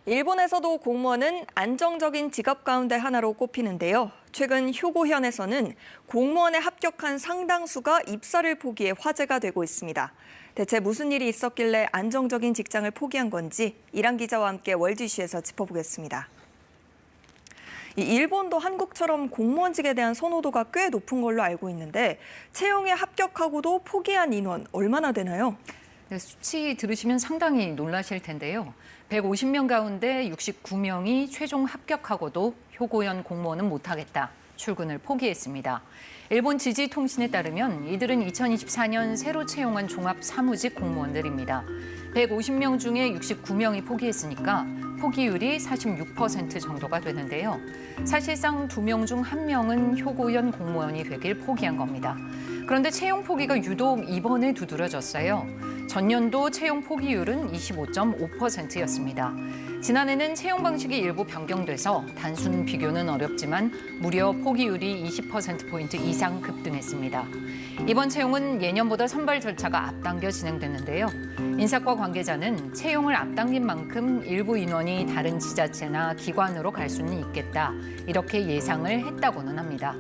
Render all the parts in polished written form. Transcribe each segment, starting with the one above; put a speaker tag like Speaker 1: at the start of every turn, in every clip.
Speaker 1: 일본에서도 공무원은 안정적인 직업 가운데 하나로 꼽히는데요. 최근 효고현에서는 공무원에 합격한 상당수가 입사를 포기해 화제가 되고 있습니다. 대체 무슨 일이 있었길래 안정적인 직장을 포기한 건지 이랑 기자와 함께 월드 이슈에서 짚어보겠습니다. 일본도 한국처럼 공무원직에 대한 선호도가 꽤 높은 걸로 알고 있는데 채용에 합격하고도 포기한 인원 얼마나 되나요?
Speaker 2: 네, 수치 들으시면 상당히 놀라실 텐데요. 150명 가운데 69명이 최종 합격하고도 효고현 공무원은 못하겠다. 출근을 포기했습니다. 일본 지지통신에 따르면 이들은 2024년 새로 채용한 종합사무직 공무원들입니다. 150명 중에 69명이 포기했으니까 포기율이 46% 정도가 되는데요. 사실상 2명 중 1명은 효고현 공무원이 되길 포기한 겁니다. 그런데 채용 포기가 유독 이번에 두드러졌어요. 전년도 채용 포기율은 25.5%였습니다. 지난해는 채용 방식이 일부 변경돼서 단순 비교는 어렵지만 무려 포기율이 20%포인트 이상 급등했습니다. 이번 채용은 예년보다 선발 절차가 앞당겨 진행됐는데요. 인사과 관계자는 채용을 앞당긴 만큼 일부 인원이 다른 지자체나 기관으로 갈 수는 있겠다. 이렇게 예상을 했다고는 합니다.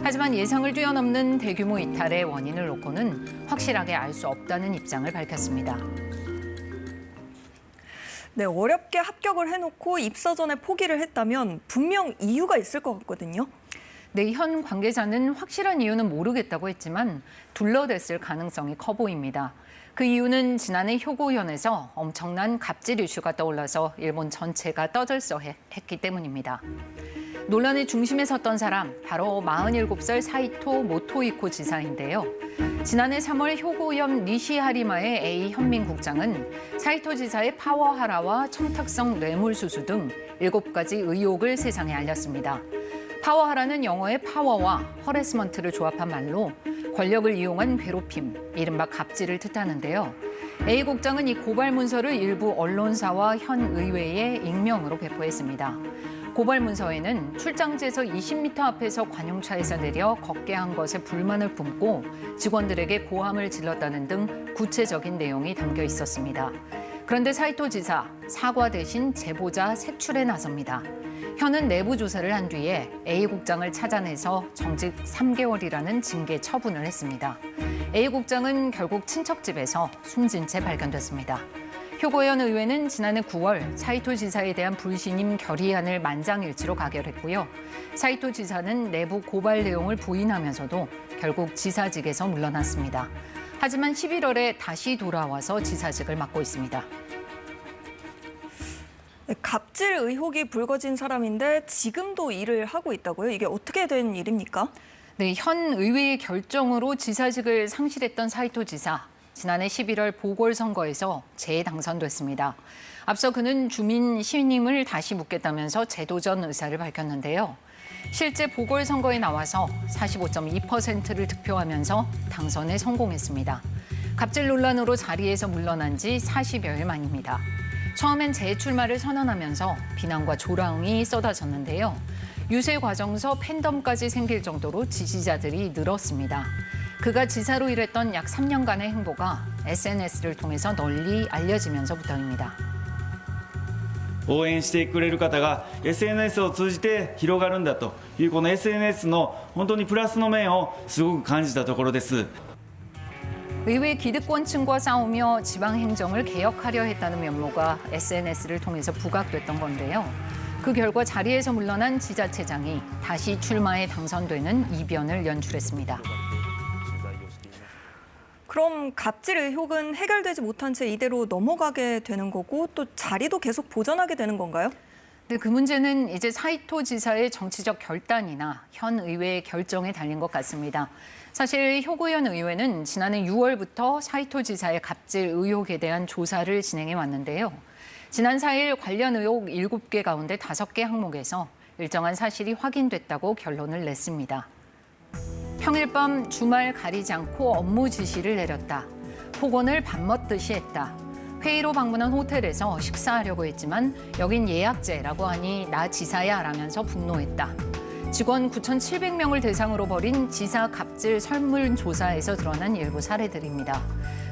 Speaker 2: 하지만 예상을 뛰어넘는 대규모 이탈의 원인을 놓고는 확실하게 알 수 없다는 입장을 밝혔습니다.
Speaker 1: 네, 어렵게 합격을 해놓고 입사 전에 포기를 했다면 분명 이유가 있을 것 같거든요.
Speaker 2: 네, 현 관계자는 확실한 이유는 모르겠다고 했지만 둘러댔을 가능성이 커 보입니다. 그 이유는 지난해 효고현에서 엄청난 갑질 이슈가 떠올라서 일본 전체가 떠들썩했기 때문입니다. 논란의 중심에 섰던 사람, 바로 47살 사이토 모토이코 지사인데요. 지난해 3월 효고현 니시하리마의 A 현민국장은 사이토 지사의 파워하라와 청탁성 뇌물수수 등 7가지 의혹을 세상에 알렸습니다. 파워하라는 영어의 파워와 허레스먼트를 조합한 말로 권력을 이용한 괴롭힘, 이른바 갑질을 뜻하는데요. A 국장은 이 고발 문서를 일부 언론사와 현 의회에 익명으로 배포했습니다. 고발 문서에는 출장지에서 20m 앞에서 관용차에서 내려 걷게 한 것에 불만을 품고 직원들에게 고함을 질렀다는 등 구체적인 내용이 담겨 있었습니다. 그런데 사이토 지사, 사과 대신 제보자 색출에 나섭니다. 현은 내부 조사를 한 뒤에 A 국장을 찾아내서 정직 3개월이라는 징계 처분을 했습니다. A 국장은 결국 친척집에서 숨진 채 발견됐습니다. 효고현 의회는 지난해 9월 사이토 지사에 대한 불신임 결의안을 만장일치로 가결했고요. 사이토 지사는 내부 고발 내용을 부인하면서도 결국 지사직에서 물러났습니다. 하지만 11월에 다시 돌아와서 지사직을 맡고 있습니다.
Speaker 1: 갑질 의혹이 불거진 사람인데 지금도 일을 하고 있다고요? 이게 어떻게 된 일입니까?
Speaker 2: 네, 현 의회의 결정으로 지사직을 상실했던 사이토 지사. 지난해 11월 보궐선거에서 재당선됐습니다. 앞서 그는 주민 신임을 다시 묻겠다면서 재도전 의사를 밝혔는데요. 실제 보궐선거에 나와서 45.2%를 득표하면서 당선에 성공했습니다. 갑질 논란으로 자리에서 물러난 지 40여일 만입니다. 처음엔 재출마를 선언하면서 비난과 조롱이 쏟아졌는데요. 유세 과정에서 팬덤까지 생길 정도로 지지자들이 늘었습니다. 그가 지사로 일했던 약 3년간의 행보가 SNS를 통해서 널리 알려지면서부터입니다.
Speaker 3: 応援してくれる方が SNS を通じて広がるんだというこの SNS の本当にプラスの面をすごく感じたところです。
Speaker 2: 의회 기득권층과 싸우며 지방행정을 개혁하려 했다는 면모가 SNS를 통해서 부각됐던 건데요. 그 결과 자리에서 물러난 지자체장이 다시 출마에 당선되는 이변을 연출했습니다.
Speaker 1: 그럼 갑질 의혹은 해결되지 못한 채 이대로 넘어가게 되는 거고 또 자리도 계속 보전하게 되는 건가요?
Speaker 2: 네, 그 문제는 이제 사이토 지사의 정치적 결단이나 현 의회의 결정에 달린 것 같습니다. 사실 효고현 의회는 지난해 6월부터 사이토 지사의 갑질 의혹에 대한 조사를 진행해 왔는데요. 지난 4일 관련 의혹 7개 가운데 5개 항목에서 일정한 사실이 확인됐다고 결론을 냈습니다. 평일 밤 주말 가리지 않고 업무 지시를 내렸다. 폭언을 밥 먹듯이 했다. 회의로 방문한 호텔에서 식사하려고 했지만 여긴 예약제라고 하니 나 지사야 라면서 분노했다. 직원 9,700명을 대상으로 벌인 지사 갑질 설문조사에서 드러난 일부 사례들입니다.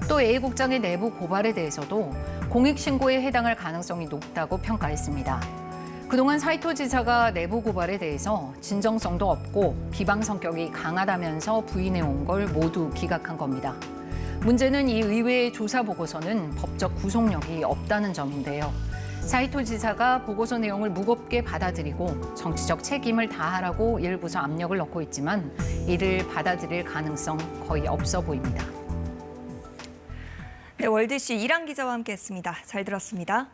Speaker 2: 또 A 국장의 내부 고발에 대해서도 공익신고에 해당할 가능성이 높다고 평가했습니다. 그동안 사이토 지사가 내부 고발에 대해서 진정성도 없고 비방 성격이 강하다면서 부인해온 걸 모두 기각한 겁니다. 문제는 이 의회의 조사 보고서는 법적 구속력이 없다는 점인데요. 사이토 지사가 보고서 내용을 무겁게 받아들이고 정치적 책임을 다하라고 일부서 압력을 넣고 있지만 이를 받아들일 가능성 거의 없어 보입니다.
Speaker 1: 네, 월드시 이랑 기자와 함께했습니다. 잘 들었습니다.